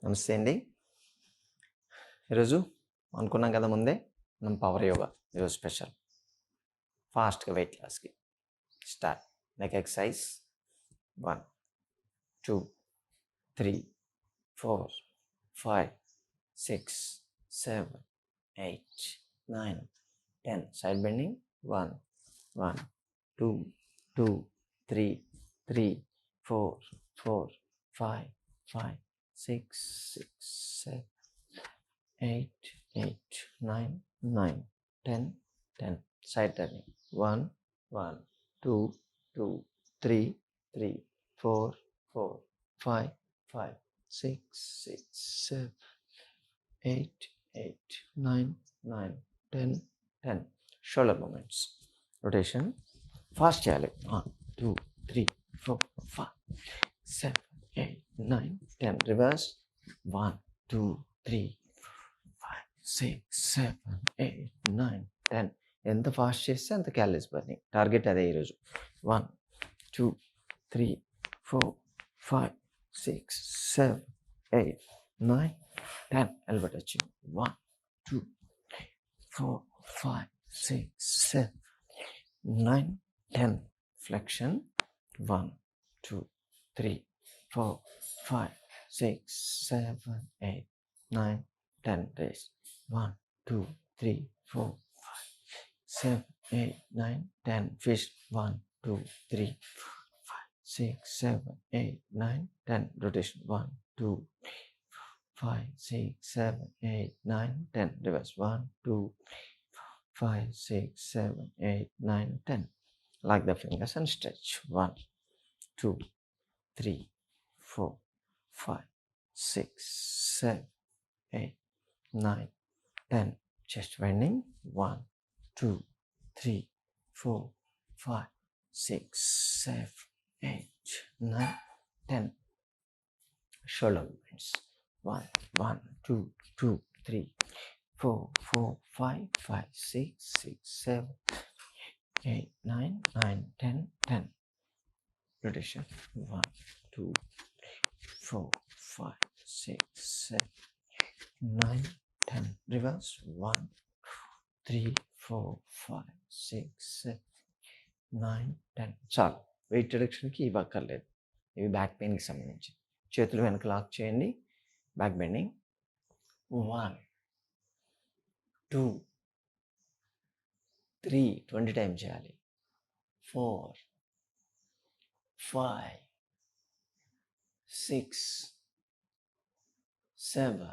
నమస్తే అండి. ఈరోజు అనుకున్నాం కదా ముందే మనం పవర్ యోగా ఈరోజు స్పెషల్ ఫాస్ట్గా వెయిట్ లాస్కి start. Neck exercise 1 2 3 4 5 6 7 8 9 10. Side bending 1 1 2 2 3 3 4 4 5 5 6 6 7 8 8 9 9 10 10. Side turning 1 1 2 2 3 3 4 4 5 5 6 6 7 8 8 9 9 10 10. Shoulder movements. Rotation. Fast చేయాలి. 1 2 3 4 5 7 8 9 10. Reverse. 1 2 3 6 7 8 9 10. ఎంత ఫాస్ట్ చేస్తే అంత క్యాలరీస్ బర్నింగ్. టార్గెట్ అదే ఈరోజు. 1 2 3 4 5 6 7 8 9 10. Elbow touch. 1 2 4 5 6 7 9 10. Flexion. 1 2 3 4 5 6 7 8 9 10. Raise. 1 2 3 4 5 7 8 9 10. Fish. 1 2 3 4 5 6 7 8 9 10. Rotation. 1 2 5 6 7 8 9 10. Reverse. 1 2 5 6 7 8 9 10. Like the fingers and stretch. 1 2 3 4 5 6 7 8 9 10. Chest bending. 1 2 3 4 5 6 7 8 9 10. Shoulder movements. 1 1 2 2 3 4 4 5 5 6 6 7 8 9 9 10 10. Rotation. 1 2 4 5 6 7 9 10. Reverse. 1 3 4 5 6 7 9 10. చాలు. Wait రిడక్షన్కి ఇవి అక్కర్లేదు. ఇవి బ్యాక్ పెయిన్కి సంబంధించి. చేతులు వెనక లాక్ చేయండి. Back bending. 1 2 3 20 టైమ్స్ చేయాలి. 4 5 6 7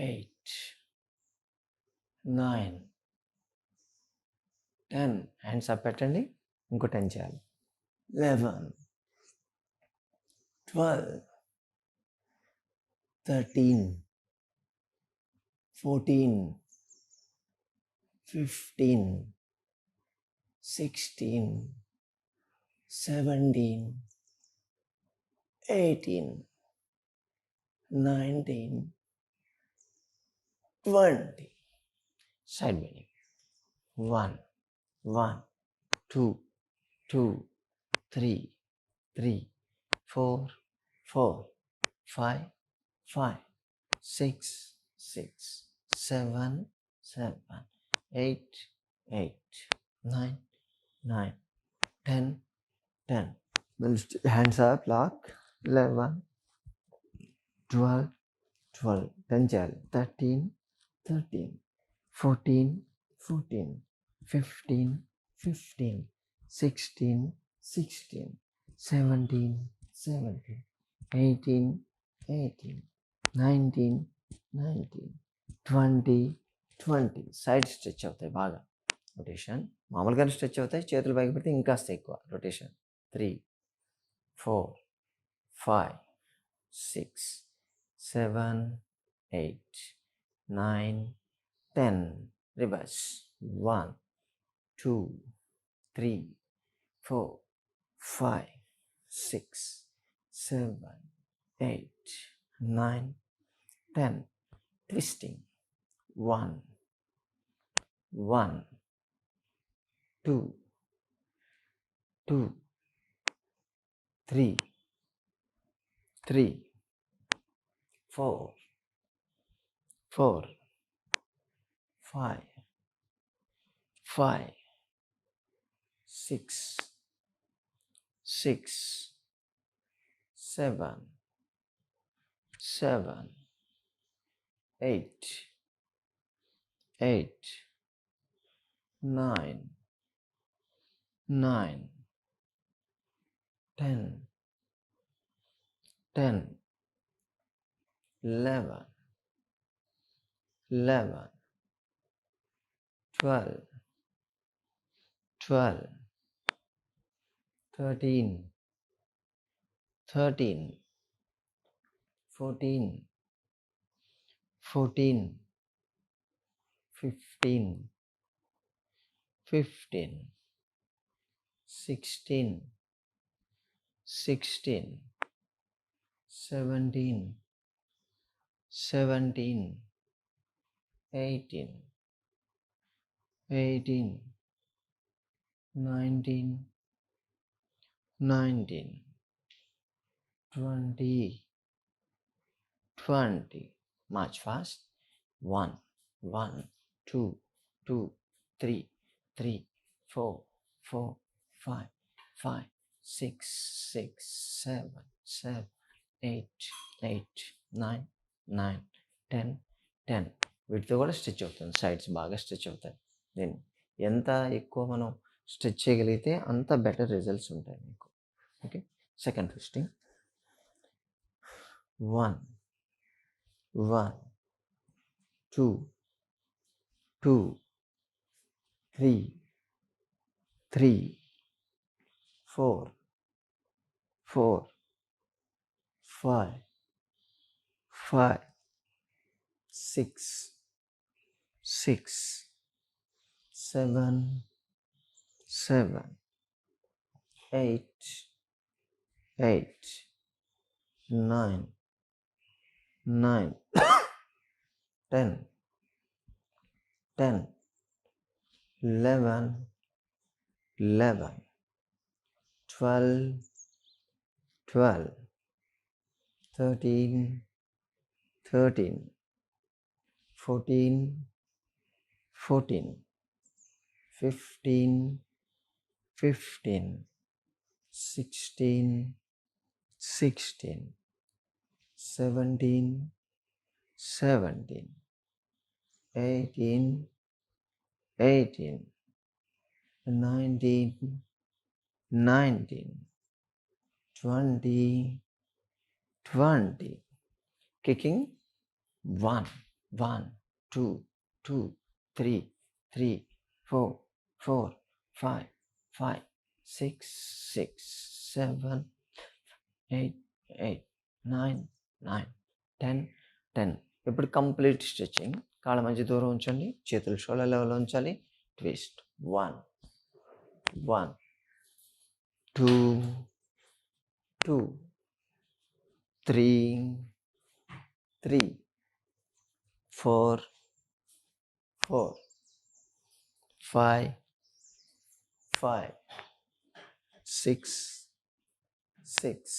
8 9 10. హ్యాండ్స్ అప్ పెట్టండి. ఇంకో 10 చేయాలి. 11 12 13 14 15 16 17 18 19 20. Side bending. 1 1 2 2 3 3 4 4 5 5 6 6 7 7 8 8 9 9 10 10. Hands up, lock. 11 12 12. 10 చేయాలి. 13 13 14 14 15 15 16 16 17 17 18 18 19 19 20 20. సైడ్ స్ట్రెచ్ అవుతాయి బాగా. రొటేషన్. మామూలుగానే స్ట్రెచ్ అవుతాయి. చేతులు పైకి పెడితే ఇంకాస్త ఎక్కువ. Rotation. 3 4 5 6 7 8 9 10. Reverse. 1 2 3 4 5 6 7 8 9 10. Twisting. 1 1 2 2 3 3 4, 4, 5, 5, 6, 6, 7, 7, 8, 8, 9, 9, 10, 10, 11, 11, 12, 12, 13, 13, 14, 14, 15, 15, 16, 16, 17, 17, 18, 18, 19, 19, 20, 20. March fast. 1, 1, 2, 2, 3, 3, 4, 4, 5, 5, 6, 6, 7, 7, 8, 8, 9, 9, 10, 10. వీటితో కూడా స్టిచ్ అవుతుంది. సైడ్స్ బాగా స్టిచ్ అవుతాయి. నేను ఎంత ఎక్కువ మనం స్టిచ్ చేయగలిగితే అంత బెటర్ రిజల్ట్స్ ఉంటాయి మీకు. Okay, second twisting. 1, 1, 2, 2, 3, 3, 4, 4, 5, 5, 6, 6, 7, 7, 8, 8, 9, 9, 10, 10, 11, 11, 12, 12, 13, 13, 14, 14, 15, 15, 16, 16, 17, 17, 18, 18, 19, 19, 20, 20. Kicking 1, 1, 2, 2, 3, 3, 4, 4, 5, 5, 6, 6, 7, 8, 8, 9, 9, 10, 10. ఇప్పుడు కంప్లీట్ స్ట్రెచింగ్. కాళ్ళ మధ్య దూరం ఉంచండి, చేతులు షోల్డర్ లెవెల్ ఉంచాలి. ట్విస్ట్ 1, 1, 2, 2, 3, 3, 4, 4, 5, 5, 6, 6,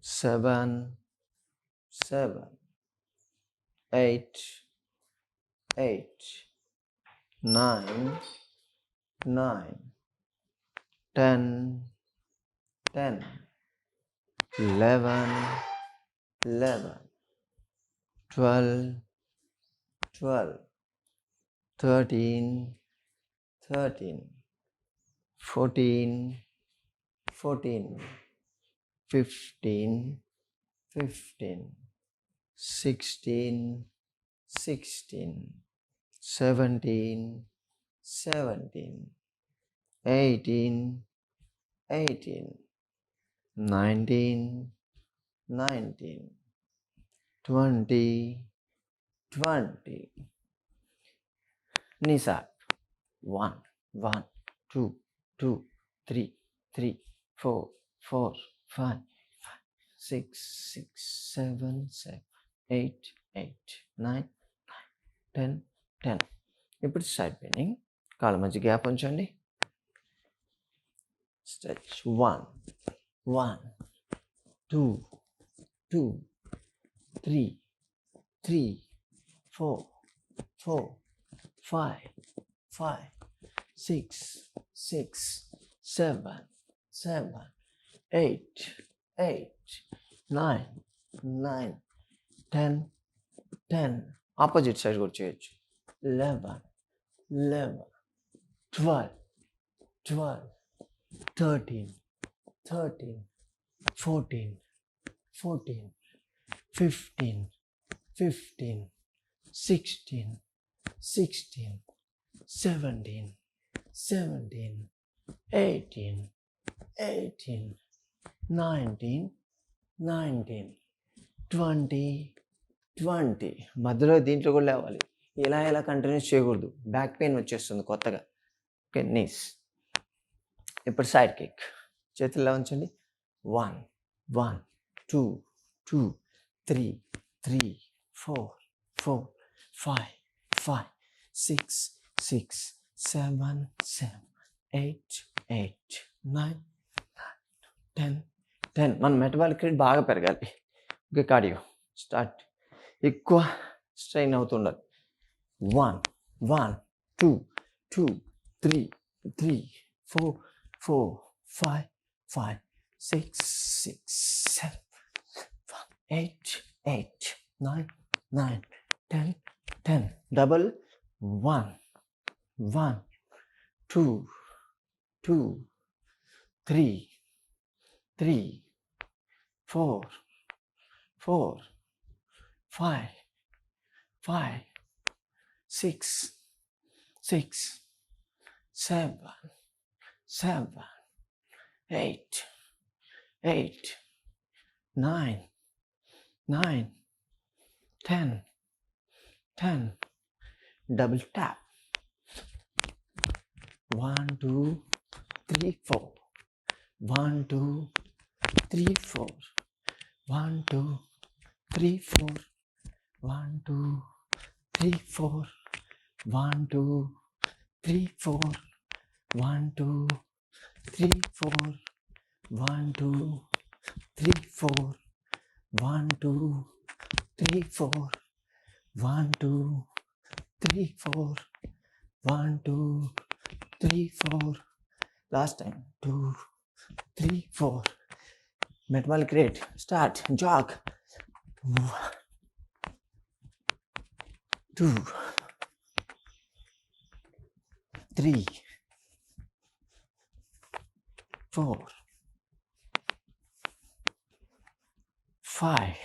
7, 7, 8, 8, 9, 9, 10, 10, 11, 11, 12, 12, 13, 13, 14, 14, 15, 15, 16, 16, 17, 17, 18, 18, 19, 19, 20, 20. Knees up. 1, 1, 2, 2, 3, 3, 4, 4, 5, 6, 6, 7, 7, 8, 8, 9, 10, 10. ఇప్పుడు సైడ్ బెండింగ్. కాళ్ళ మధ్య గ్యాప్ ఉంచండి. స్ట్రెచ్ 1, 1, 2, 2, 3, 3, 4, 4, 5, 5, 6, 6, 7, 7, 8, 8, 9, 9, 10, 10. Opposite side కూడా చేయొచ్చు. 11, 11, 12, 12, 13, 13, 14, 14, 15, 15, 16, 16, 17, 17, 18, 18, 19, 19, 20, 20. మధ్యలో దీంట్లో కూడా లేవాలి. ఇలా కంటిన్యూస్ చేయకూడదు, బ్యాక్ పెయిన్ వచ్చేస్తుంది కొత్తగా. Okay, knees. ఇప్పుడు సైడ్ కిక్. చేతుల్లో ఉంచండి. 1, 1, 2, 2, 3, 3, 4, 4, 5, 5, 6, 6, 7, 7, 8, 8, 9, 10, 10. మన మెటబాలిక్ రేట్ బాగా పెరగాలి. Okay, cardio start. ఎక్కువ strain అవుతుండాలి. 1, 1, 2, 2, 3, 3, 4, 4, 5, 5, 6, 6, 7, 8, 8, 9, 9, 10, 10. Double. 1, 1, 2, 2, 3, 3, 4, 4, 5, 5, 6, 6, 7, 7, 8, 8, 9, 9, 10, 10. Double tap. 1, 2, 3, 4. 1, 2, 3, 4. 1, 2, 3, 4. 1, 2, 3, 4. 1, 2, 3, 4. 1, 2, 3, 4. 1, 2, 3, 4. 1, 2, 3, 4. 1, 2, 3, 4. 1, 2, 3, 4. Last time. 2, 3, 4. Metabolic rate. Start. Jog. 2, 3, 4, 5,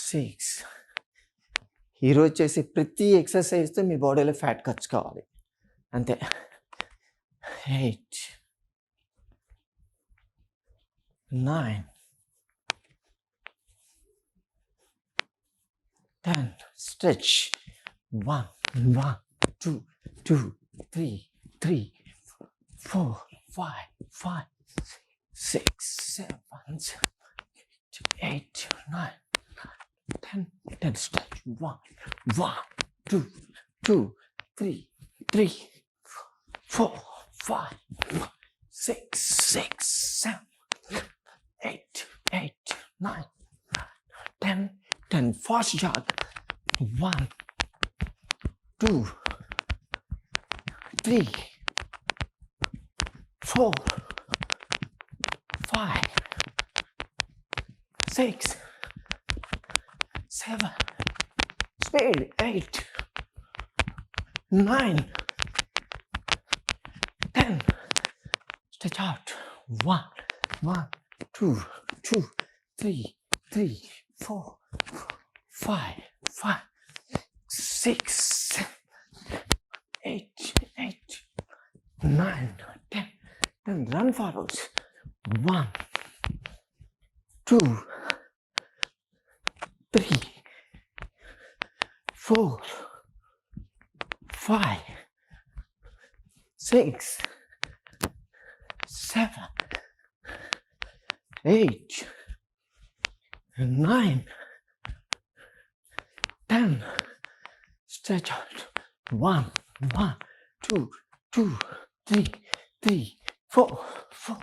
6. ఈరోజు చేసే ప్రతి ఎక్సర్సైజ్తో మీ బాడీలో ఫ్యాట్ ఖర్చు కావాలి అంతే. 8, 9, 10. Stretch. 1, 1, 2, 2, 3, 3, 4, 5, 5, 6, 7, 8, 9, 10, 10. Stretch. 1, 1, 2, 2, 3, 3, 4, 5, 6, 6, 7, 8, 8, 9, 10, 10. Fast jog. 1, 2, 3, 4, 5, 6, 7. Speed. 8, 9, 10. Stretch out. 1, 1, 2, 2, 3, 3, 4, 5, 5, 6, 7, 8, 8, 9, 10. Then run forwards. 1, 2, 3, 4, 5, 6, 7, 8, 9, 10. Stretch out. 1, 1, 2, 2, 3, 3, 4, 4,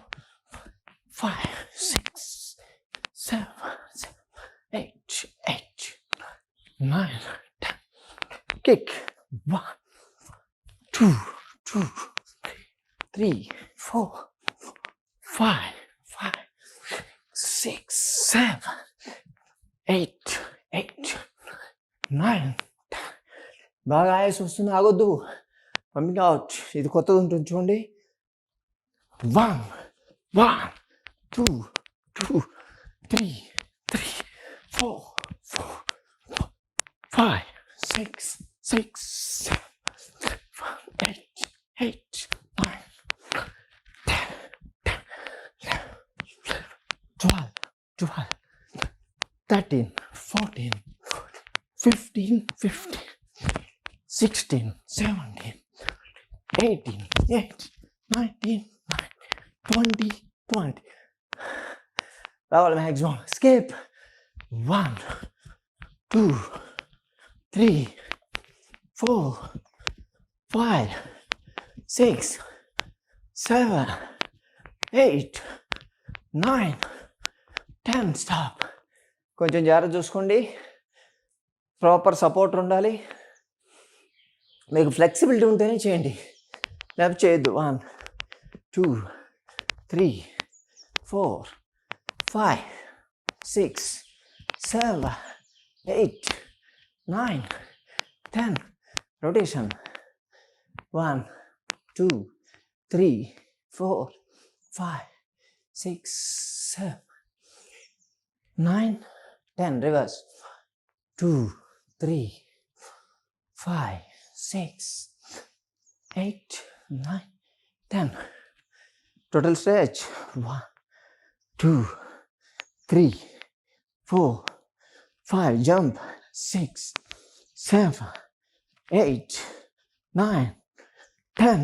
5, 6, 8, 9, 10. Kick. 1, 2, 3, 4, 5, 6, 7, 8, 9. బాగా ఆయాసం వస్తుంది, ఆగొద్దు. Pumping out. ఇది కొత్తది ఉంటుంది చూడండి. 1, 2, 3, 4, 5, 6, 7, 8, 9, 10, 12, 13, 14, 15, 16, 17, 18, 19, 20. రావాలి మ్యాక్సిమం. స్కిప్. 1, 2, 3, 4, 5, 6, 7, 8, 9, 10. స్టాప్. కొంచెం జాగ్రత్త చూసుకోండి. ప్రాపర్ సపోర్ట్ ఉండాలి. మీకు ఫ్లెక్సిబిలిటీ ఉంటేనే చేయండి, లేకపోతే చేయొద్దు. 1, 2, 3, 4, 5, 6, 7, 8, 9, 10. Rotation. 1, 2, 3, 4, 5, 6, 7, 9, 10. Reverse. 2, 3, 5, 6, 8, 9, 10. Total stretch. 1, 2, 3, 4, 5. Jump. 6, 7, 8, 9, 10.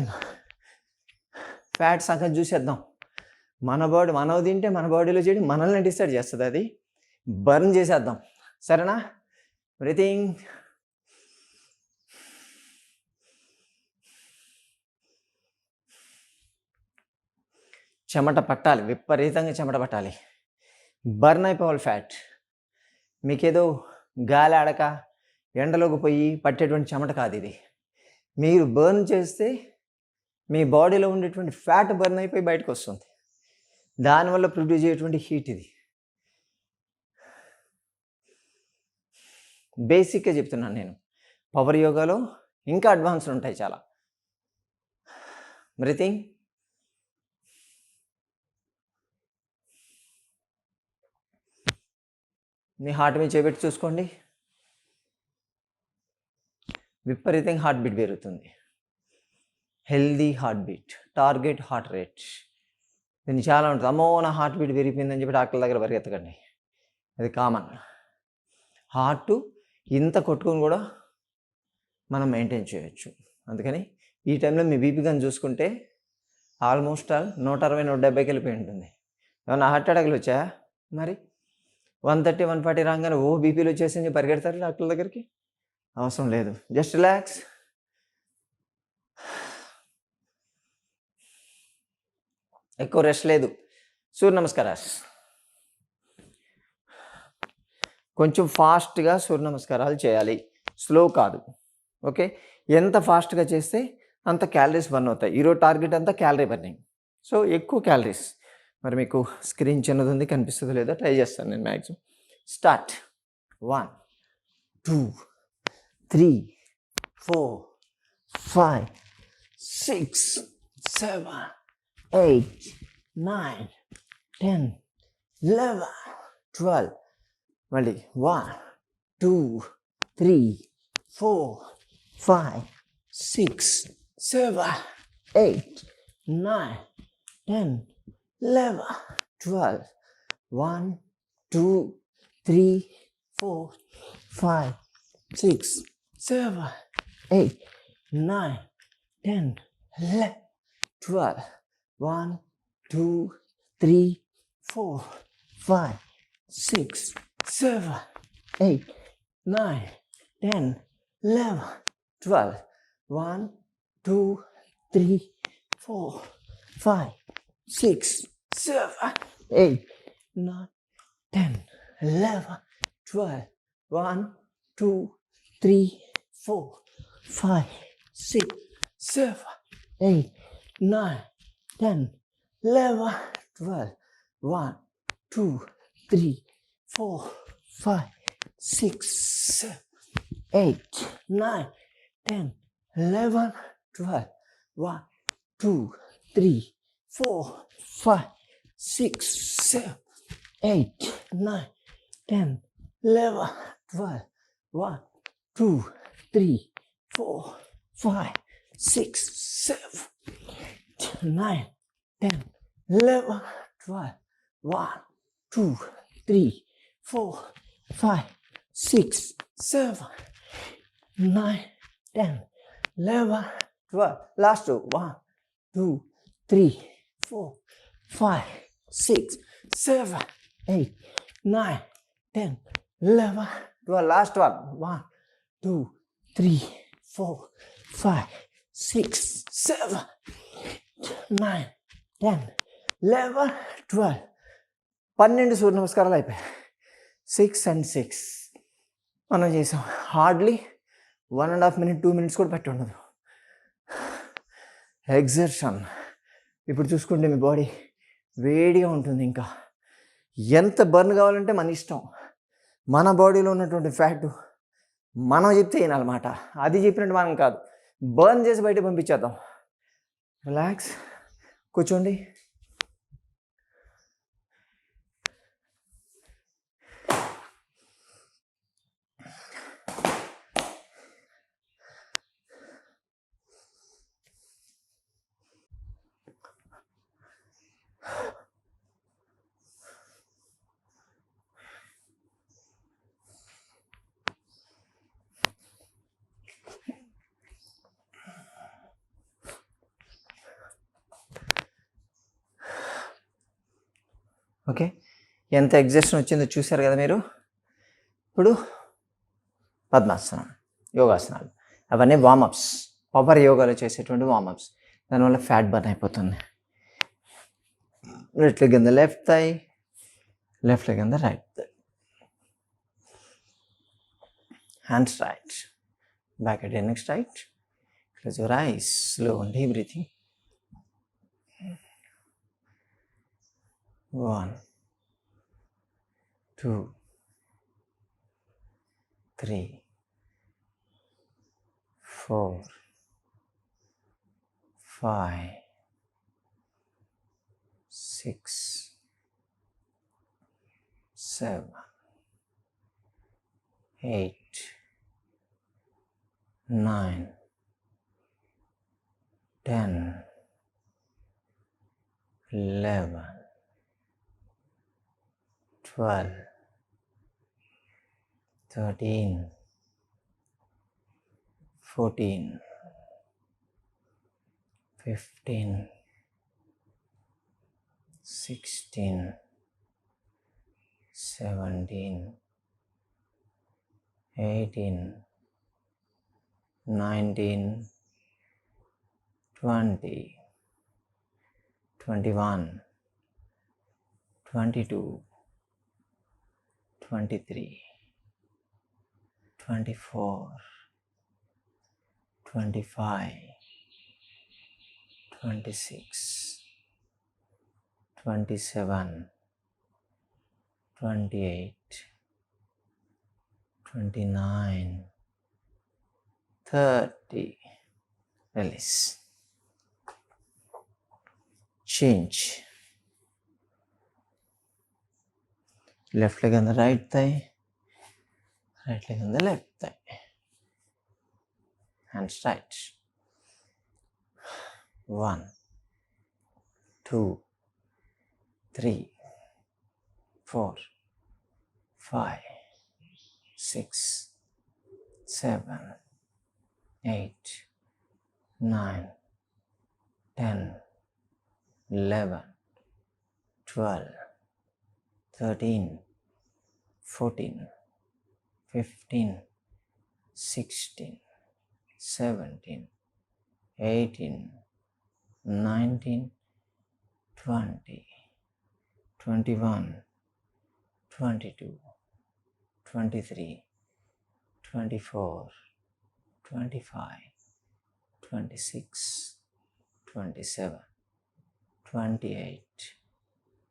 Fat సంగతి చూసేద్దాం. మన బాడీ మనవి తింటే మన బాడీలో చేయడం మనల్ని డిసైడ్ చేస్తుంది. అది బర్న్ చేసేద్దాం. సరేనా? బ్రీతింగ్. చెమట పట్టాలి, విపరీతంగా చెమట పట్టాలి. బర్న్ అయిపోవాలి ఫ్యాట్. మీకేదో గాలి ఆడక ఎండలోకి పోయి పట్టేటువంటి చెమట కాదు ఇది. మీరు బర్న్ చేస్తే మీ బాడీలో ఉండేటువంటి ఫ్యాట్ బర్న్ అయిపోయి బయటకు వస్తుంది. దానివల్ల ప్రొడ్యూస్ అయ్యేటువంటి హీట్ ఇది. బేసిక్గా చెప్తున్నాను నేను. పవర్ యోగాలో ఇంకా అడ్వాన్స్డ్ ఉంటాయి చాలా. బ్రీతింగ్. మీ హార్ట్ మీద చేపెట్టి చూసుకోండి. విపరీతంగా హార్ట్ బీట్ పెరుగుతుంది. Healthy heart beat, target heart rate. దీన్ని చాలా ఉంటుంది. అమ్మో నా హార్ట్ బీట్ పెరిగిపోయిందని చెప్పి డాక్టర్ దగ్గర పరిగెత్తకండి. అది కామన్. హార్ట్ ఇంత కొట్టుకొని కూడా మనం మెయింటైన్ చేయొచ్చు. అందుకని ఈ టైంలో మీ బీపీ కానీ చూసుకుంటే ఆల్మోస్ట్ 160, 170కి వెళ్ళిపోయి ఉంటుంది. ఏమన్నా హార్ట్ అటాక్లు వచ్చాయా? మరి 130, 140 రాగానే ఓ బీపీలు వచ్చేసి పరిగెడతారు డాక్టర్ దగ్గరికి. అవసరం లేదు. Just relax. ఎక్కువ రెస్ట్ లేదు. సూర్య నమస్కారాలు. కొంచెం ఫాస్ట్గా సూర్య నమస్కారాలు చేయాలి, స్లో కాదు. ఓకే? ఎంత ఫాస్ట్గా చేస్తే అంత క్యాలరీస్ బర్న్ అవుతాయి. ఈరోజు టార్గెట్ అంతా క్యాలరీ బర్నింగ్. సో ఎక్కువ క్యాలరీస్. మరి మీకు స్క్రీన్ చిన్నది ఉంది, కనిపిస్తుందో లేదో ట్రై చేస్తాను నేను మ్యాక్సిమం. స్టార్ట్. 1, 2, 3, 4, 5, 6, 7, 8, 9, 10, 11, 12. మళ్ళీ 1, 2, 3, 4, 5, 6, 7, 8, 9, 10, 11, 12. 1, 2, 3, 4, 5, 6, 7, 8, 9, 10, 11, 12. 1, 2, 3, 4, 5, 6, 7, 8, 9, 10, 11, 12. 1, 2, 3, 4, 5, 6, 7, 8, 9, 10, 11, 12. 1, 2, 3, 4, 5, 6, 7, 8, 9, 10, 11, 12. 1, 2, 3, 4, 5, 6, 7, 8, 9, 10, 11, 12. 1, 2, 3, 4, 5, 6, 7, 8, 9, 10, 11, 12. 1, 2, 3, 4, 5, 6, 7, 9, 10, 11, 12. 1, 2, 3, 4, 5, 6, 7, 9, 10, 11, 12. Last two. 1, 2, 3, 4, 5, 6, 7, 8, 9, 10, 11, 12. Last one. 1, 2, 3, 4, 5, 6, 7, 9, 10, 11, 12. 12 సూర్య నమస్కారాలు అయిపోయాయి. 6 and 6 మనం చేసాం. హార్డ్లీ 1.5 minutes 2 minutes కూడా పెట్టి ఉండదు. ఎగ్జర్షన్. ఇప్పుడు చూసుకుంటే మీ బాడీ వేడిగా ఉంటుంది. ఇంకా ఎంత బర్న్ కావాలంటే మన ఇష్టం. మన బాడీలో ఉన్నటువంటి ఫ్యాట్ మనం చెప్తే వినాలన్నమాట. అది చెప్పినట్టు మనం కాదు. బర్న్ చేసి బయట పంపించేద్దాం. రిలాక్స్, కూర్చోండి. ఓకే, ఎంత ఎగ్జర్షన్ వచ్చిందో చూశారు కదా మీరు. ఇప్పుడు పద్మాసనం, యోగాసనాలు అవన్నీ వార్మప్స్. పవర్ యోగాలో చేసేటువంటి వార్మప్స్. దానివల్ల ఫ్యాట్ బర్న్ అయిపోతుంది. Right leg in the left thigh, left leg in the right thigh. Hands right, back at your neck straight. Close your eyes, slow and deep breathing. 1, 2, 3, 4, 5, 6, 7, 8, 9, 10, 11, 12, 13, 14, 15, 16, 17, 18, 19, 20, 21, 22, 23, 24, 25, 26, 27, 28, 29, 30. Release. Change. Left leg on the right thigh, right leg on the left thigh. Hands straight. 1, 2, 3, 4, 5, 6, 7, 8, 9, 10, 11, 12, 13, 14, 15, 16, 17, 18, 19, 20, 21, 22, 23, 24, 25, 26, 27, 28,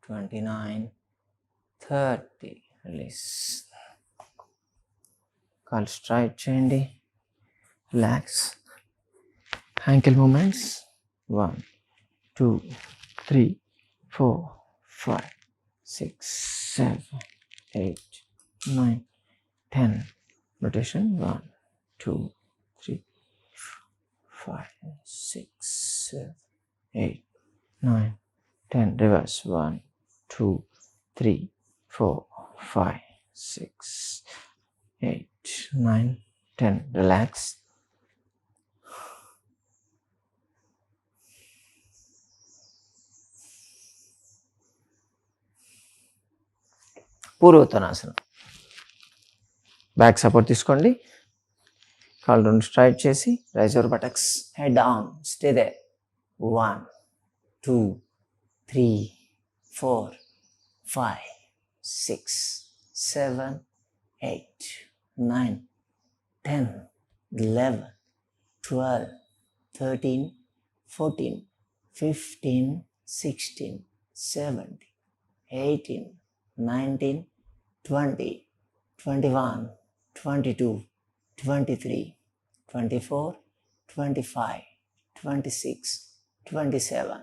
29, 30. Release. కాల్ straight చేయండి. Relax. Ankle movements. 1, 2, 3, 4, 5, 6, 7, 8, 9, 10. Rotation. 1, 2, 3, 5, 6, 7, 8, 9, 10. Reverse. 1, 2, 3, 4, 5, 6, 8, 9, 10. Relax. పూర్వోత్తనాసనం. Back support తీసుకోండి. కాళ్ళు రెండు straight చేసి raise your buttocks. Head down. Stay there. 1, 2, 3, 4, 5, 6, 7, 8, 9, 10, 11, 12, 13, 14, 15, 16, 17, 18, 19, 20, 21, 22, 23, 24, 25, 26, 27,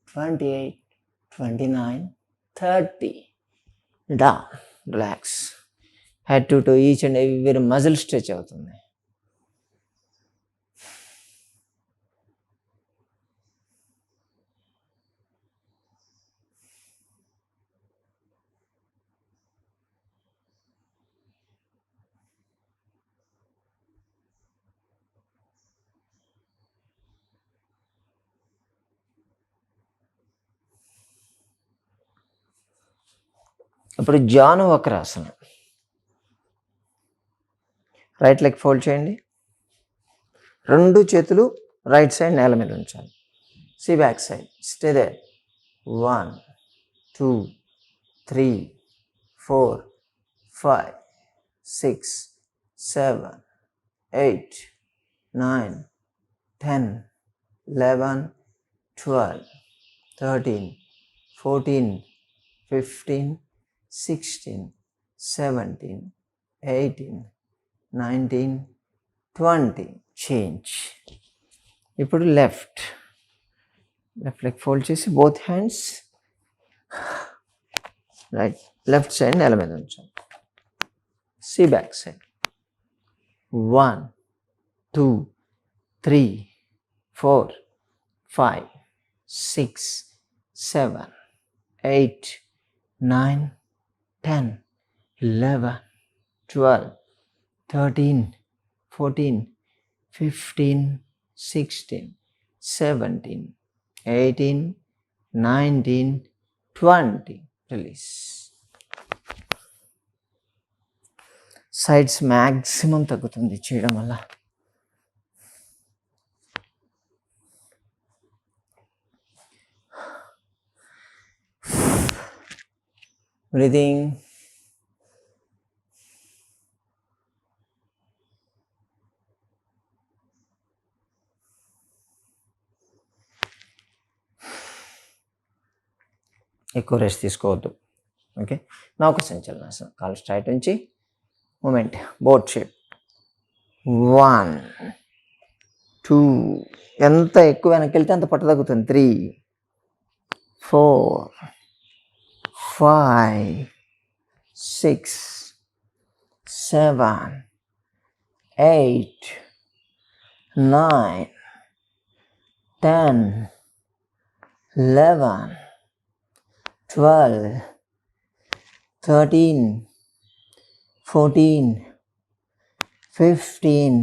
28, 29, 30. Down. Relax. Head to toe, each and every muscle stretch అవుతుంది. ఇప్పుడు జాను వక్రాసనం. రైట్ లెగ్ ఫోల్డ్ చేయండి. రెండు చేతులు రైట్ సైడ్ నేల మీద ఉంచాలి. See back side. Stay there. 1, 2, 3, 4, 5, 6, 7, 8, 9, 10, 11, 12, 13, 14, 15, 16, 17, 18, 19, 20. Change. ఇప్పుడు లెఫ్ట్ లెగ్ ఫోల్డ్ చేసి బోత్ హ్యాండ్స్ లెఫ్ట్ సైడ్ నేల మీద ఉంచాలి. See back side. 1, 2, 3, 4, 5, 6, 7, 8, 9, 10, 11, 12, 13, 14, 15, 16, 17, 18, 19, 20. Release. Sides maximum తగ్గుతుంది చేయడం వల్ల. బ్రీదింగ్. ఎక్కువ రెస్ట్ తీసుకోవద్దు. ఓకే. నౌక సంచలనాసనం. కాళ్ళు స్ట్రైట్ ఉంచి మూమెంట్ బోట్ షేప్. 1, 2. ఎంత ఎక్కువ వెనక్కి వెళ్తే అంత పట్టు తగ్గుతుంది. 3, 4, 5, 6, 7, 8, 9, 10, 11, 12, 13, 14, 15,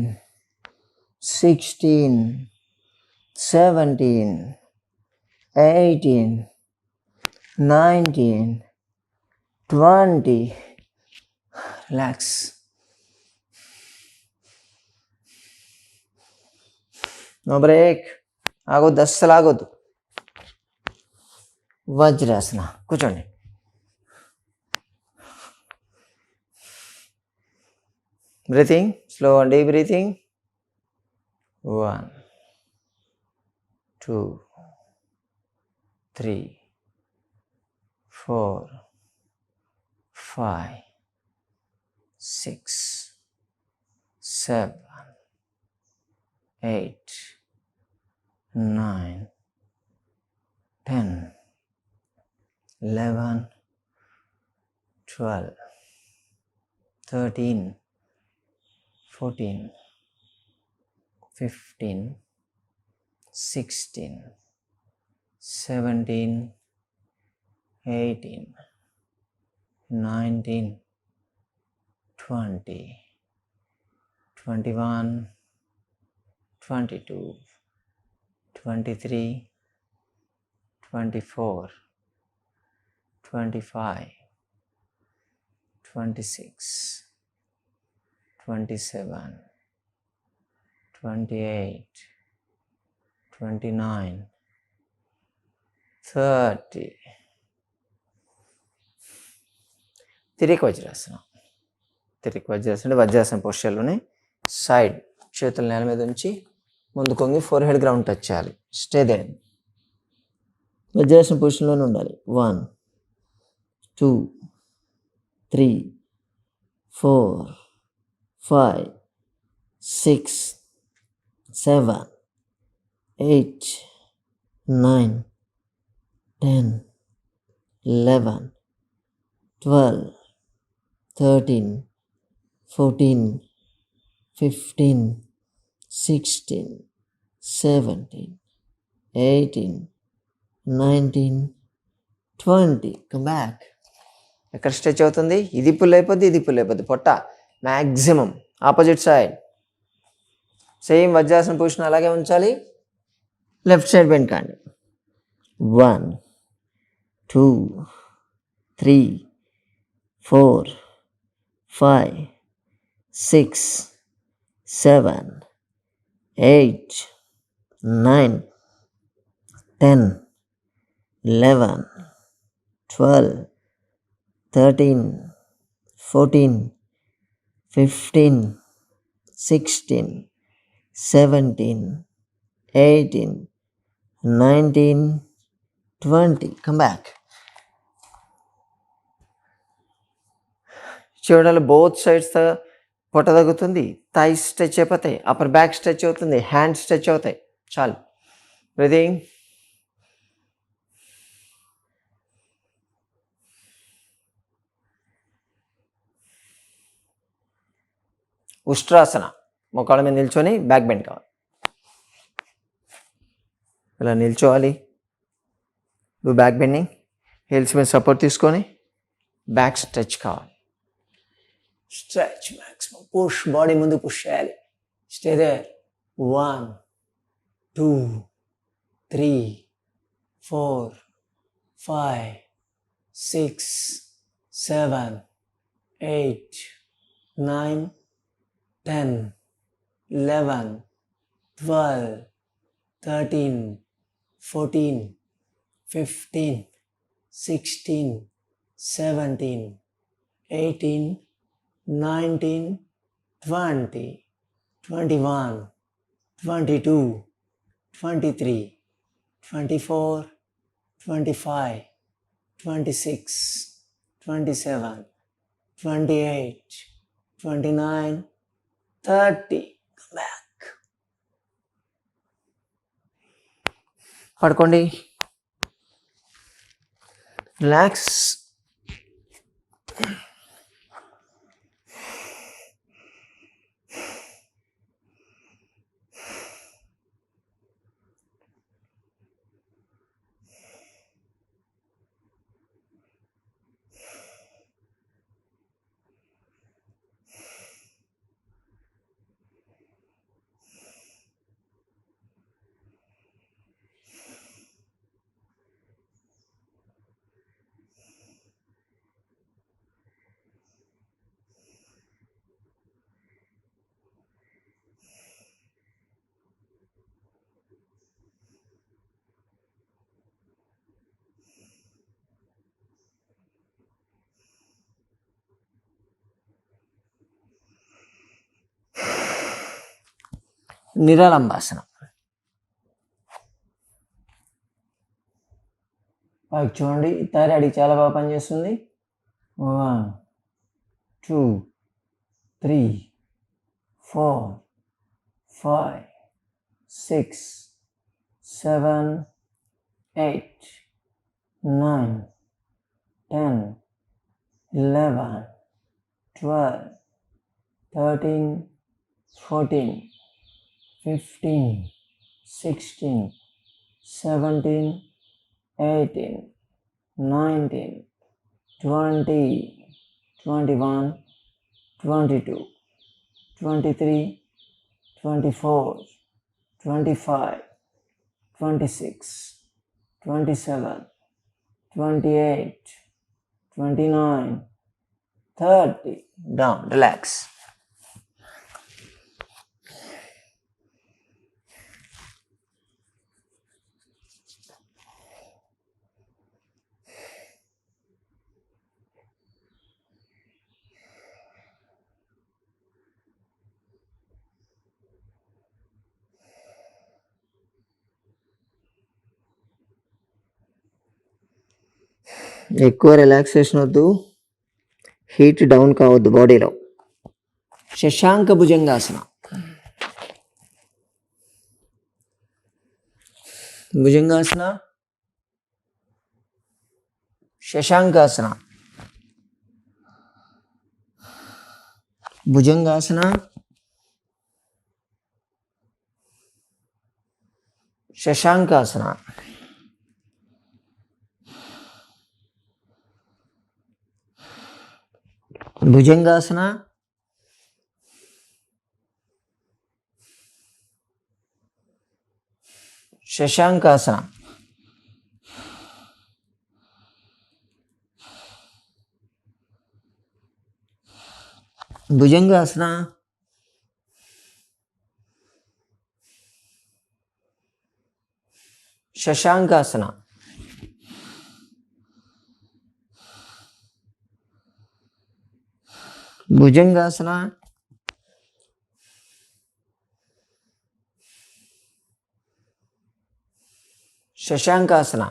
16, 17, 18, 19, 20. రిలాక్స్. No break. ఆగొద్దు, అస్సలు ఆగొద్దు. వజ్రాసన. కూర్చోండి. Breathing, slow and deep breathing. 1, 2, 3, 4, 5, 6, 7, 8, 9, 10, 11, 12, 13, 14, 15, 16, 17, 18, 19, 20, 21, 22, 23, 24, 25, 26, 27, 28, 29, 30. తిరిగి వజ్రాసనం. తిరిగి వజ్రాసనం వజ్రాసనం పొజిషన్లోనే సైడ్ చేతులు నేల మీద ఉంచి ముందు కొంగి ఫోర్ హెడ్ గ్రౌండ్ టచ్ చేయాలి. Stay there. వజ్రాసనం పొజిషన్లోనే ఉండాలి. 1, 2, 3, 4, 5, 6, 7, 8, 9, 10, 11, 12, 13, 14, 15, 16, 17, 18, 19, 20. Come back. ఎక్కడ స్ట్రెచ్ అవుతుంది? ఇది పుల్ అయిపోద్ది, ఇది పుల్ అయిపోద్ది. పొట్ట maximum opposite side. Same Vajrasana position అలాగే ఉంచాలి. లెఫ్ట్ సైడ్ బెండ్ కాండి. 1, 2, 3, 4, 5, 6, 7, 8, 9, 10, 11, 12, 13, 14, 15, 16, 17, 18, 19, 20. Come back. చూడాలి బోత్ సైడ్స్ పొట్ట తగ్గుతుంది. థైస్ స్ట్రెచ్ అయిపోతాయి. అప్పర్ బ్యాక్ స్ట్రెచ్ అవుతుంది. హ్యాండ్స్ స్ట్రెచ్ అవుతాయి. చాలు. బ్రీదింగ్. ఉష్ట్రాసన. మోకాళ్ళ మీద నిల్చొని బ్యాక్ బెండ్ కావాలి. ఇలా నిల్చోవాలి. నువ్వు బ్యాక్ బెండింగ్. హీల్స్ మీద సపోర్ట్ తీసుకొని బ్యాక్ స్ట్రెచ్ కావాలి. Stretch maximum. పుష్. బాడీ ముందు పుష్ చేయాలి. Stay there. 1, 2, 3, 4, 5, 6, 7, 8, 9, 10, 11, 12, 13, 14, 15, 16, 17, 18, 19, 20, 21, 22, 23, 24, 25, 26, 27, 28, 29, 30. Come back. పడుకోండి. రిలాక్స్. నిరాలంబాసనం. చూడండి, థైరాయిడ్కి చాలా బాగా పనిచేస్తుంది. 1 2 3 4 5 6 7 8 9 10 11 12 13 14 15 16 17 18 19 20 21 22 23 24 25 26 27 28 29 30. Down, relax. ఎక్కువ రిలాక్సేషన్ వద్దు, హీట్ డౌన్ కావద్దు బాడీలో. శశాంక భుజంగాసన. భుజంగాసన, శశాంకాసన, భుజంగాసన, శశాంకాసన. భుజంగాసన, శశాంకాసన. భుజంగాసన, శశాంకాసన. భుజంగాసన, శశాంకాసన.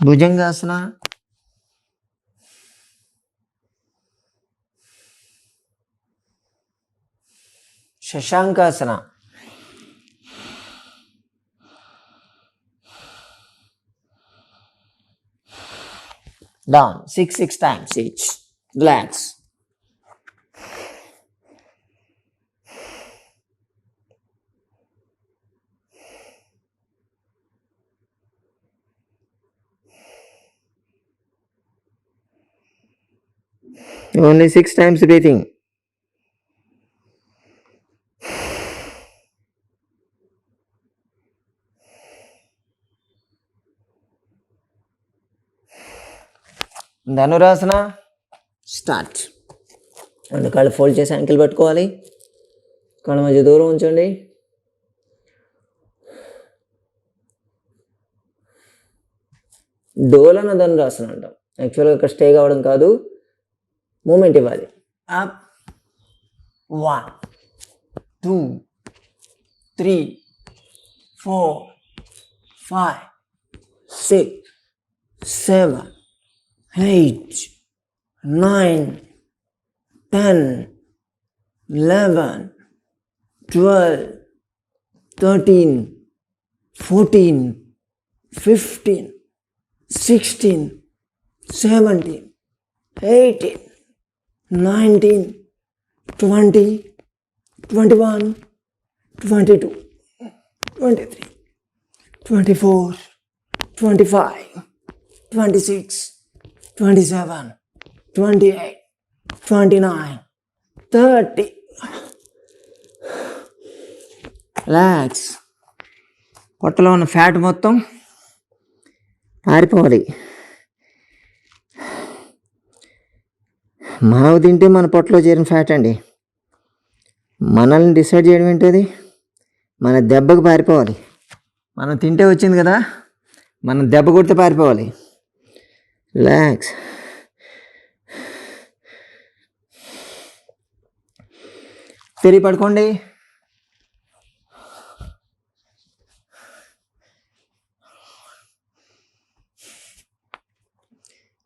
భుజంగాసన, శశాంకాసన. Down 6 times each. Relax. Only 6 times breathing. ధనురాసన. స్టార్ట్. రెండు కాళ్ళు ఫోల్డ్ చేసి యాంకిల్ పట్టుకోవాలి. కాళ్ళ మధ్య దూరం ఉంచండి. డోలన ధనురాసన అంటాం. యాక్చువల్గా ఇక్కడ స్టే కావడం కాదు, మూమెంట్ ఇవ్వాలి. అప్ 1 2 3 4 5 6 7 8 9 10 11 12 13 14 15 16 17 18 19 20 21 22 23 24 25 26 27 28 29 30. రిలాక్స్. పొట్టలో ఉన్న ఫ్యాట్ మొత్తం పారిపోవాలి. మానవ తింటే మన పొట్టలో చేరిన ఫ్యాట్ అండి. మనల్ని డిసైడ్ చేయడం ఏంటది? మన దెబ్బకు పారిపోవాలి. మనం తింటే వచ్చింది కదా, మనం దెబ్బ కొడితే పారిపోవాలి. రిలాక్స్. తిరిగి పడుకోండి.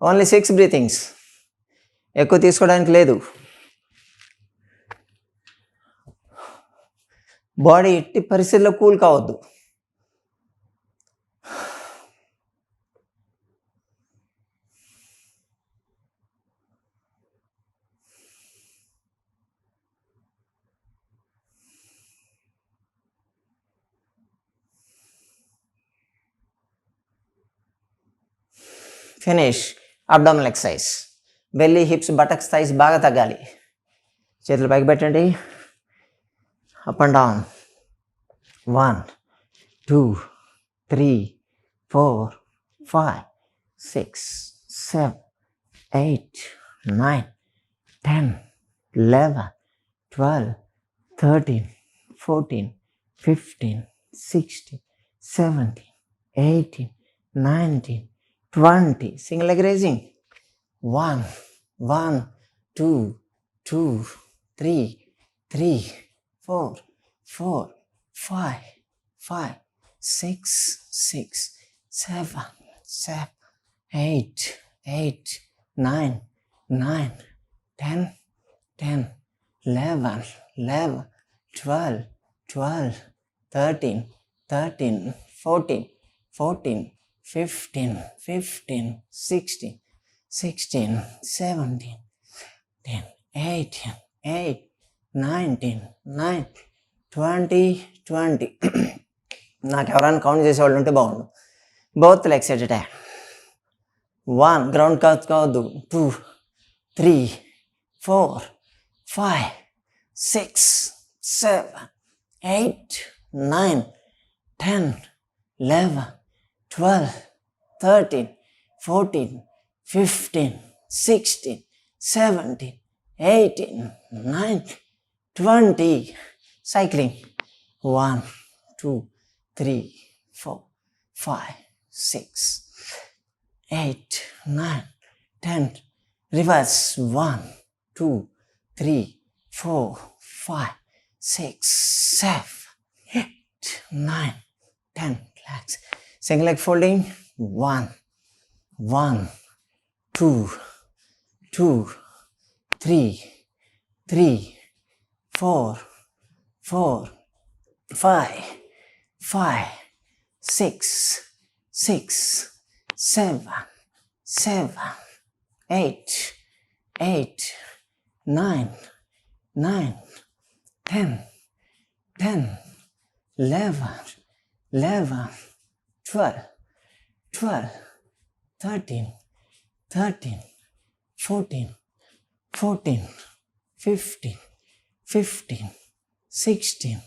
ఓన్లీ 6 బ్రీతింగ్స్, ఎక్కువ తీసుకోవడానికి లేదు. బాడీ ఎట్టి పరిస్థితుల్లో కూల్ కావద్దు. Finish. Abdominal exercise. Belly, hips, buttocks, thighs బాగా తగ్గాలి. చేతులు పైకి పెట్టండి. Up and down. 1 2 3 4 5 6 7 8 9 10 11 12 13 14 15 16 17 18 19 20. Single leg raising. 1 1 2 2 3 3 4 4 5 5 6 6 7 7 8 8 9 9 10 10 11 11 12 12 13 13 14 14 15 15 16 16 17 10 18 8 19 9 20 20. నాకు ఎవరైనా కౌంట్ చేసేవాళ్ళు ఉంటే బాగుండు. Both legs at a time. 1 ground కావద్దు. 2 3 4 5 6 7 8 9 10 11 12 13 14 15 16 17 18 19 20. Cycling. 1 2 3 4 5 6 8 9 10. Reverse. 1 2 3 4 5 6 7 8 9 10. Relax. Single leg folding. 1 1 2 2 3 3 4 4 5 5 6 6 7 7 8 8 9 9 10 10 11 11 12 12 13 13 14 14 15 15 16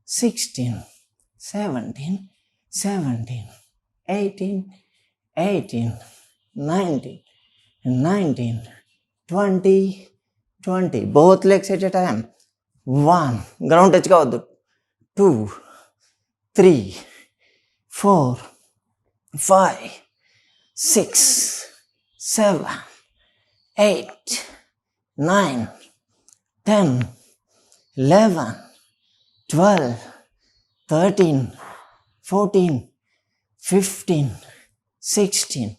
16 17 17 18 18 19 19 20 20. Both legs at a time. 1 ground touch కావద్దు. 2 3 4 5 6 7 8 9 10 11 12 13 14 15 16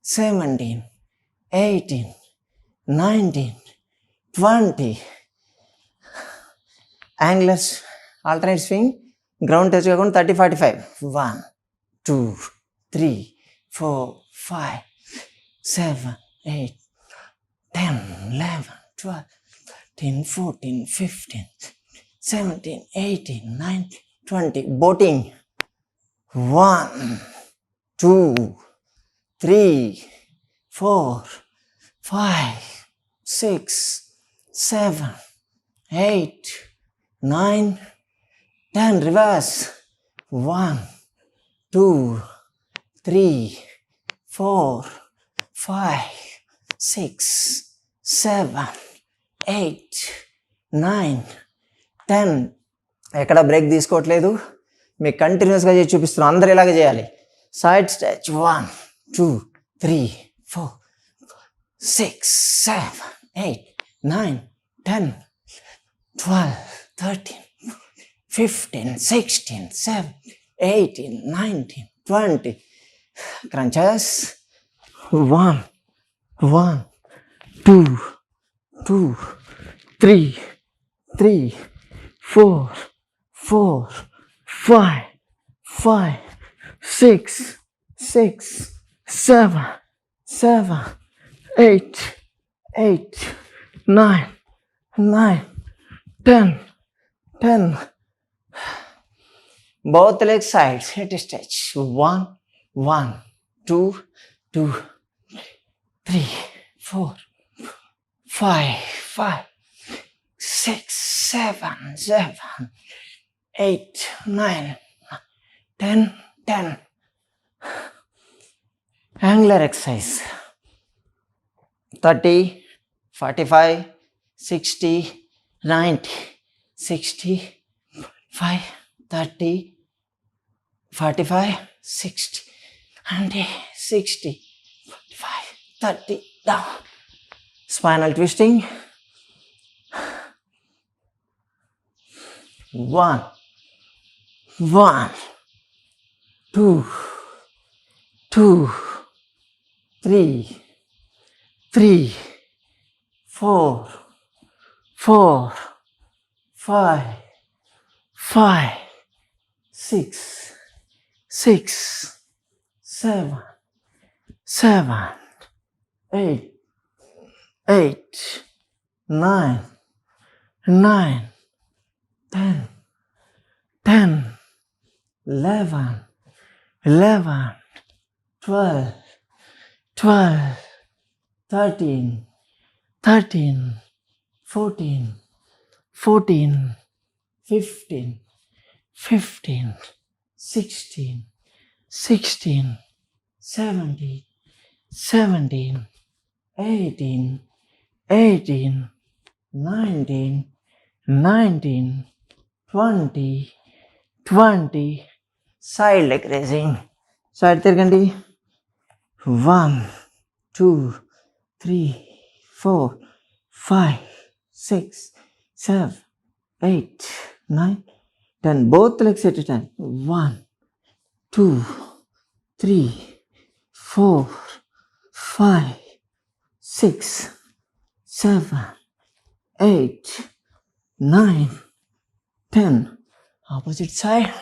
17 18 19 20. Anglers alternate swing. Ground touch కాకుండా 30 45. 1 2 3 4 5 7 8 10 11 12 13 14 15 17 18 19 20. Boating. 1 2 3 4 5 6 7 8 9 10. Reverse. 1 2 3 4 5 6 7 8 9 10. ఎక్కడ break తీసుకోవట్లేదు, మీకు కంటిన్యూస్గా చేసి చూపిస్తున్నాం. అందరూ ఇలాగే చేయాలి. Side stretch. 1 2 3 4 6 7 8 9 10 12, 13, 15, 16, 17, 18, 19, 20. Crunches. 1, 1, 2, 2, 3, 3, 4, 4, 5, 5, 6, 6, 7, 7, 8, 8, 9, 9, 10, 10. Both leg sides, hit stretch. 1, 1, 2, 2, 3, 4, 5, 5, 6, 7, 7, 8, 9, 10, 10. Angular exercise. 30, 45, 60, 90, 60, 5, 30, 45, 60, 90, 60, 45, 30, down. Spinal twisting. 1, 1, 2, 2, 3, 3, 4, 4, 5, 5, 6, 6, 7, 7, 8, 8, 9, 9, 10, 10, 11, 11, 12, 12, 13, 13, 14, 14, 15, 15, 16, 16, 17, 17, 18, 18, 19, 19, 20, 20. Side leg raising. Side తిరగండి. 1, 2, 3, 4, 5, 6, 7, 8, 9, 10. Both legs at a time. 1, 2, 3, 4, 5, 6, 7, 8, 9, 10. Opposite side.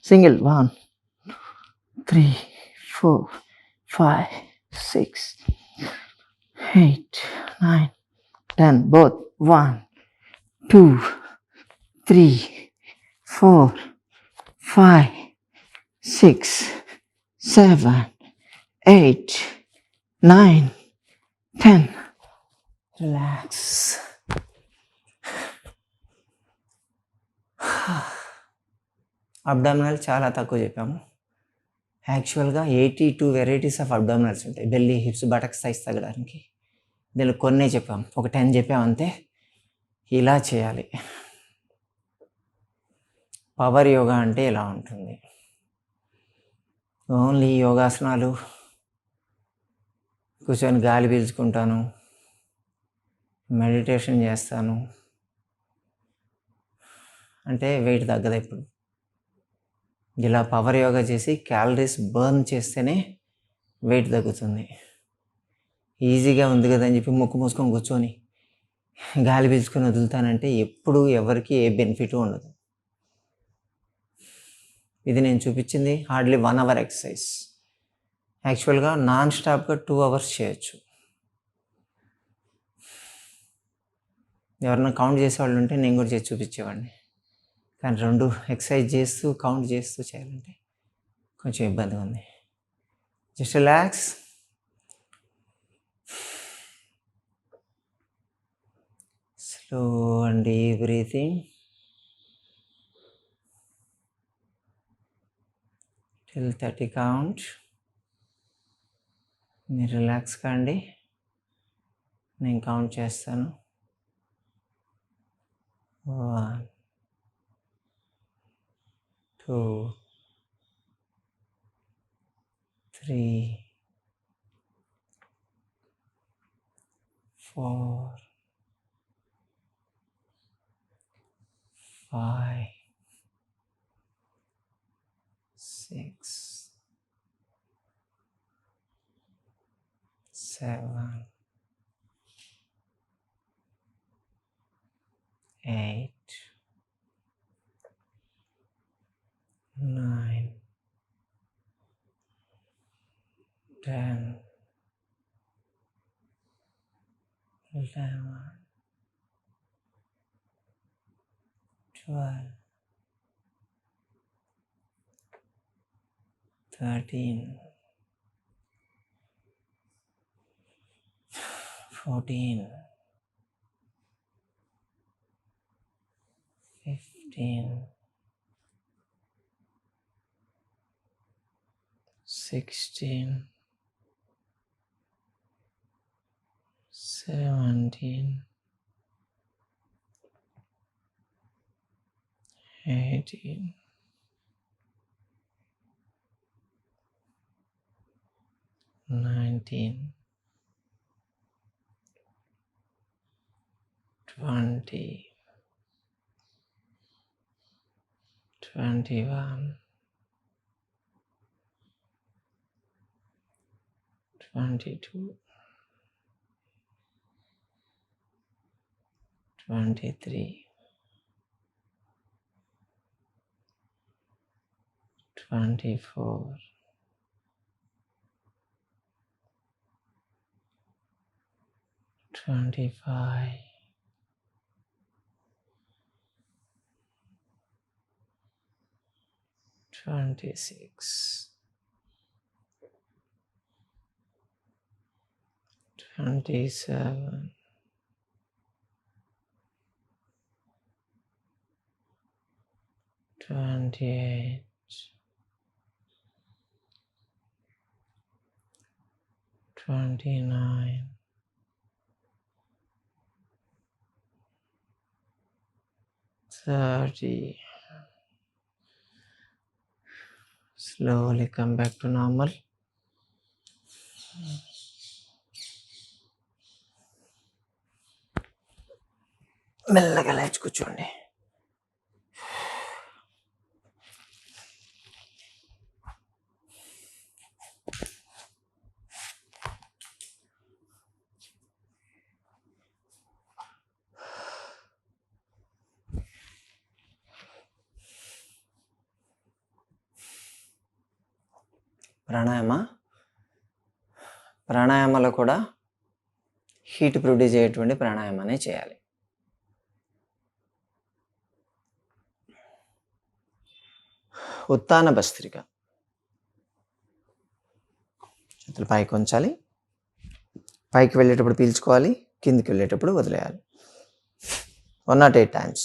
Single. 1, 3, 4, 5, 6, 8, 9, 10. Both. 1, 2, 3, 4, 5, 6, 7, 8, 9, 10. Relax. Abdominal చాలా తక్కువ చెప్పాము. యాక్చువల్గా 82 వెరైటీస్ ఆఫ్ అబ్డామినల్స్ ఉంటాయి. Belly, hips, buttocks size తగ్గడానికి. దీనిలో కొన్నే చెప్పాము, ఒక 10 చెప్పామంతే. ఇలా చేయాలి. పవర్ యోగా అంటే ఇలా ఉంటుంది. ఓన్లీ యోగాసనాలు, కూర్చొని గాలి పీల్చుకుంటాను, మెడిటేషన్ చేస్తాను అంటే వెయిట్ తగ్గదు. ఇప్పుడు ఇలా పవర్ యోగా చేసి క్యాలరీస్ బర్న్ చేస్తేనే వెయిట్ తగ్గుతుంది. ఈజీగా ఉంది కదా అని చెప్పి ముక్కు మూసుకొని కూర్చొని గాలి పీల్చుకొని వదులుతానంటే ఎప్పుడు ఎవరికి ఏ బెనిఫిట్ ఉండదు. ఇది నేను చూపించింది హార్డ్లీ 1 అవర్ ఎక్సర్సైజ్. యాక్చువల్గా నాన్ స్టాప్గా 2 అవర్స్ చేయొచ్చు. ఎవరన్నా కౌంట్ చేసేవాళ్ళు ఉంటే నేను కూడా చేసి చూపించేవాడిని. కానీ 2 ఎక్సర్సైజ్ చేస్తూ కౌంట్ చేస్తూ చేయాలంటే కొంచెం ఇబ్బందిగా ఉంది. Just relax. Slow and deep breathing till 30 count. మీరు రిలాక్స్ కాండి, నేను కౌంట్ చేస్తాను. 1, 2, 3, 4, 5, 6, 7, 8, 9, 10, 11, 12, 13, 14, 15, 16, 17, 18, 19, 20, 21, 22, 23, 24, 25, 26, 27, 28, 29, 30. Slowly come back to normal. మెల్లగా లేచి కూర్చోండి. ప్రాణాయామాలో కూడా హీట్ ప్రొడ్యూస్ అయ్యేటువంటి ప్రాణాయామాన్ని చేయాలి. ఉత్తాన భస్త్రిక. చేతులు పైకి ఉంచాలి. పైకి వెళ్ళేటప్పుడు పీల్చుకోవాలి, కిందికి వెళ్ళేటప్పుడు వదిలేయాలి. 108 times.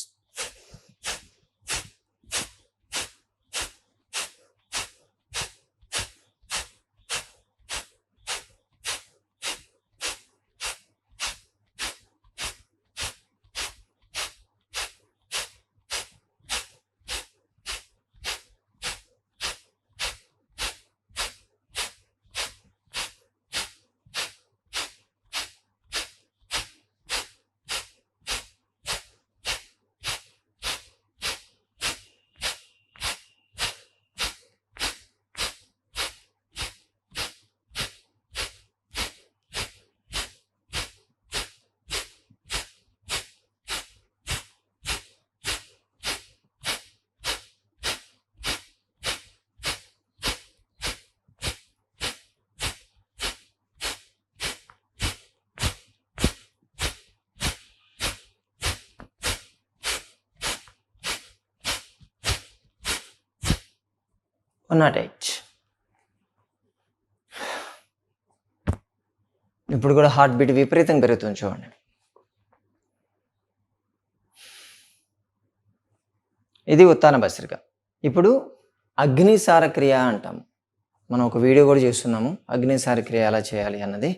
ఇప్పుడు కూడా హార్ట్ బీట్ విపరీతంగా పెరుగుతుంది చూడండి. ఇది ఉత్తాన భస్త్రిక. ఇప్పుడు అగ్నిసార క్రియ అంటాము. మనం ఒక వీడియో కూడా చేస్తున్నాము అగ్నిసార క్రియ ఎలా చేయాలి అన్నది.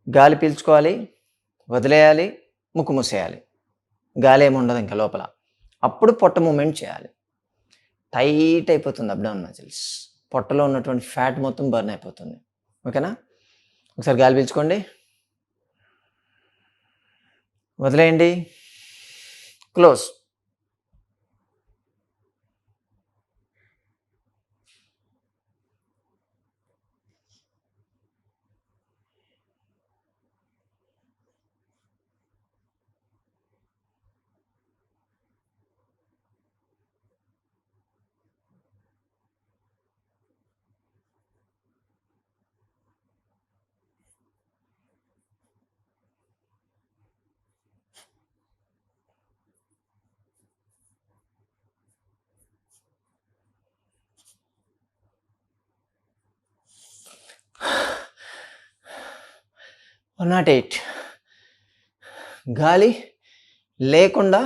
గాలి పీల్చుకోవాలి, వదిలేయాలి, ముక్కు మూసేయాలి. గాలి ఏమి ఉండదు ఇంకా లోపల. అప్పుడు పొట్ట మూమెంట్ చేయాలి. టైట్ అయిపోతుంది అబ్డామినల్ మజిల్స్. పొట్టలో ఉన్నటువంటి ఫ్యాట్ మొత్తం బర్న్ అయిపోతుంది. ఓకేనా? ఒకసారి గాలి పీల్చుకోండి, వదిలేయండి. క్లోజ్. One not eight. గాలి లేకుండా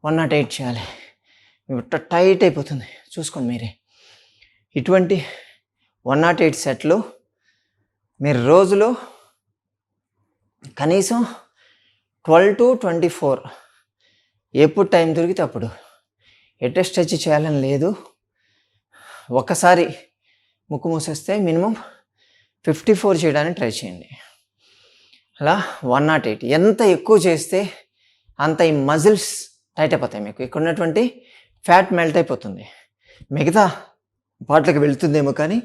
108 చేయాలి. టైట్ అయిపోతుంది, చూసుకోండి మీరే. ఇటువంటి 108 సెట్లు మీరు రోజులో కనీసం 12 to 24 ఎప్పుడు టైం దొరికితే అప్పుడు ఎట్ట స్ట్రెచ్ చేయాలని లేదు. ఒక్కసారి ముక్కు మూసేస్తే మినిమం 54 చేయడానికి ట్రై చేయండి. అలా 108. ఎంత ఎక్కువ చేస్తే అంత ఈ మజిల్స్ టైట్ అయిపోతాయి. మీకు ఇక్కడ ఉన్నటువంటి ఫ్యాట్ మెల్ట్ అయిపోతుంది. మిగతా పార్ట్లకు వెళ్తుందేమో కానీ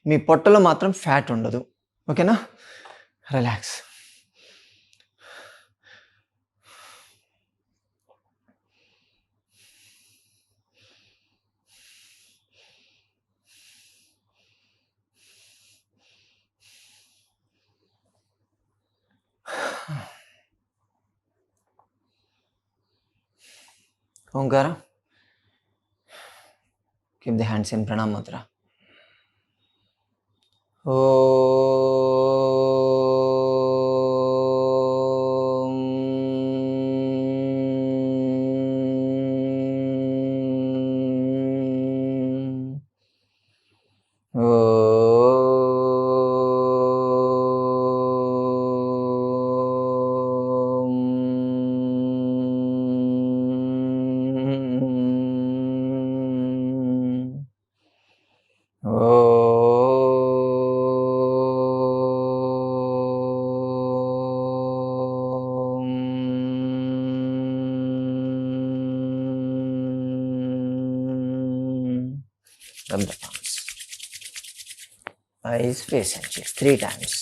మీ పొట్టలో మాత్రం ఫ్యాట్ ఉండదు. ఓకేనా? Relax. Omkara. Keep the hands in pranam mudra. Rub the palms. Eyes, face and cheeks 3 times.